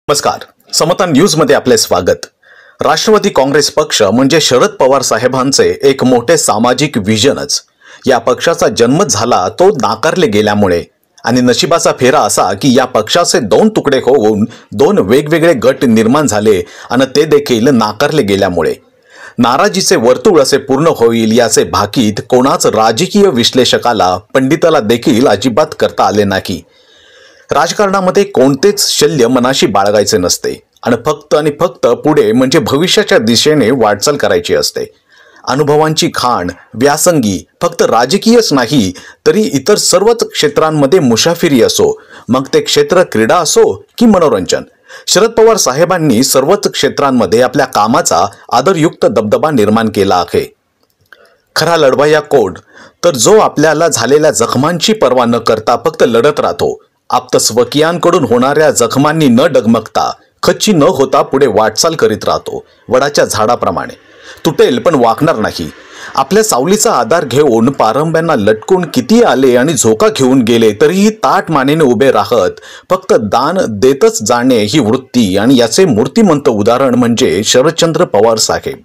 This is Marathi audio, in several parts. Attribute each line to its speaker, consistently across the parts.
Speaker 1: नमस्कार, समता न्यूज मध्ये आपले स्वागत। राष्ट्रवादी काँग्रेस पक्ष म्हणजे शरद पवार साहेबांचे एक मोठे सामाजिक विजनच। या पक्षाचा जन्म झाला तो नाकारले गेल्यामुळे आणि नशिबाचा फेरा असा की या पक्षाचे दोन तुकडे होऊन दोन वेगवेगळे गट निर्माण झाले आणि ते देखील नाकारले गेल्यामुळे नाराजीचे वर्तुळ असे पूर्ण होईल याचे भाकीत कोणाच राजकीय विश्लेषकाला पंडिताला देखील अजिबात करता आले नाही। राजकारणामध्ये कोणतेच शल्य मनाशी बाळगायचे नसते आणि फक्त पुढे म्हणजे भविष्याच्या दिशेने वाटचाल करायची असते। अनुभवांची खाण व्यासंगी फक्त राजकीयच नाही तरी इतर सर्वच क्षेत्रांमध्ये मुसाफिरी असो, मग ते क्षेत्र क्रीडा असो की मनोरंजन, शरद पवार साहेबांनी सर्वच क्षेत्रांमध्ये आपल्या कामाचा आदरयुक्त दबदबा निर्माण केला आहे। खरा लढवय्या कोण तर जो आपल्याला झालेल्या जखमांची पर्वा न करता फक्त लढत राहतो, आप्तस्वकीयांकडून होणाऱ्या जखमांनी न डगमगता खच्ची न होता पुढे वाटचाल करीत राहतो। वडाच्या झाडाप्रमाणे तुटेल पण वाकणार नाही। आपल्या सावलीचा आधार घेऊन पारंब्यांना लटकून किती आले आणि झोका घेऊन गेले तरीही ताट मानेने उभे राहत फक्त दान देतच जाणे ही वृत्ती, आणि याचे मूर्तिमंत उदाहरण म्हणजे शरदचंद्र पवार साहेब।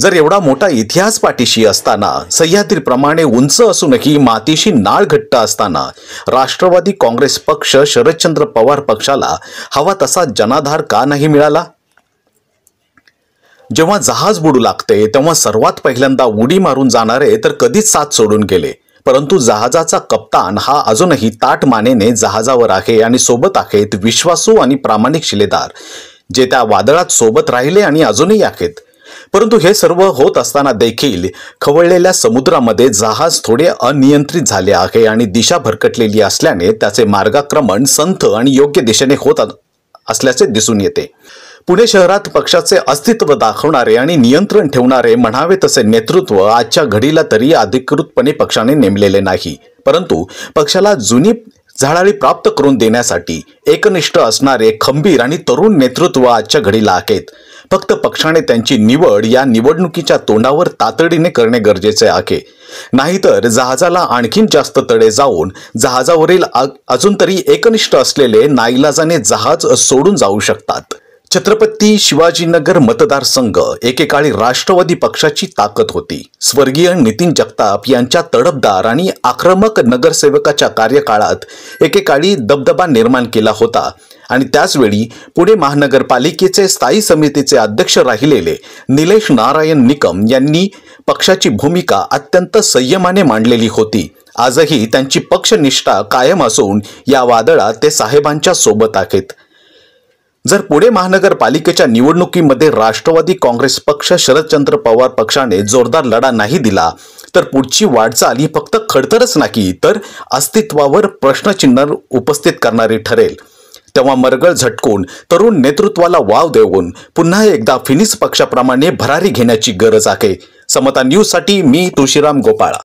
Speaker 1: जर एवढा मोठा इतिहास पाठीशी असताना, सह्याद्रीप्रमाणे उंच असूनही मातीशी नाळ घट्ट असताना राष्ट्रवादी काँग्रेस पक्ष शरदचंद्र पवार पक्षाला हवा तसा जनाधार का नाही मिळाला? जेव्हा जहाज बुडू लागते तेव्हा सर्वात पहिल्यांदा उडी मारून जाणारे तर कधीच साथ सोडून गेले, परंतु जहाजाचा कप्तान हा अजूनही ताठ मानेने जहाजावर आहे आणि सोबत आहेत विश्वासू आणि प्रामाणिक शिलेदार जे त्या वादळात सोबत राहिले आणि अजूनही आहेत। परंतु हे सर्व होत असताना देखील खवळलेल्या समुद्रामध्ये जहाज थोडे अनियंत्रित झाले आहे आणि दिशा भरकटलेली असल्याने त्याचे मार्गक्रमण संथ आणि योग्य दिशेने होत असल्याचे दिसून येते। पुणे शहरात पक्षाचे अस्तित्व दाखवणारे आणि नियंत्रण ठेवणारे म्हणावे तसे नेतृत्व आजच्या घडीला तरी अधिकृतपणे पक्षाने नेमलेले नाही, परंतु पक्षाला जुनी झळाळी प्राप्त करून देण्यासाठी एकनिष्ठ असणारे खंबीर आणि तरुण नेतृत्व आजच्या घडीला आहेत। फक्त पक्षाने त्यांची निवड या निवडणुकीच्या तोंडावर तातडीने करणे गरजेचे आहे, नाहीतर जहाजाला आणखीन जास्त तडे जाऊन जहाजावरील अजून तरी एकनिष्ठ असलेले नाईलाजाने जहाज सोडून जाऊ शकतात। छत्रपती शिवाजीनगर मतदारसंघ एकेकाळी राष्ट्रवादी पक्षाची ताकद होती। स्वर्गीय नितीन जगताप यांच्या तडफदार आणि आक्रमक नगरसेवकाच्या कार्यकाळात एकेकाळी दबदबा निर्माण केला होता आणि त्याचवेळी पुणे महानगरपालिकेचे स्थायी समितीचे अध्यक्ष राहिलेले निलेश नारायण निकम यांनी पक्षाची भूमिका अत्यंत संयमाने मांडलेली होती। आजही त्यांची पक्षनिष्ठा कायम असून या वादळात ते साहेबांच्या सोबत आहेत। जर पुणे महानगरपालिकेच्या निवडणुकीमध्ये राष्ट्रवादी काँग्रेस पक्ष शरदचंद्र पवार पक्षाने जोरदार लढा नाही दिला तर पुढची वाटचाल ही फक्त खडतरच नाही तर अस्तित्वावर प्रश्नचिन्ह उपस्थित करणारी ठरेल। तेव्हा मरगळ झटकून तरुण नेतृत्वाला वाव देऊन पुन्हा एकदा फिनिक्स पक्षाप्रमाणे भरारी घेण्याची गरज आहे। समता न्यूज साठी मी तुळशीराम गोपाळा।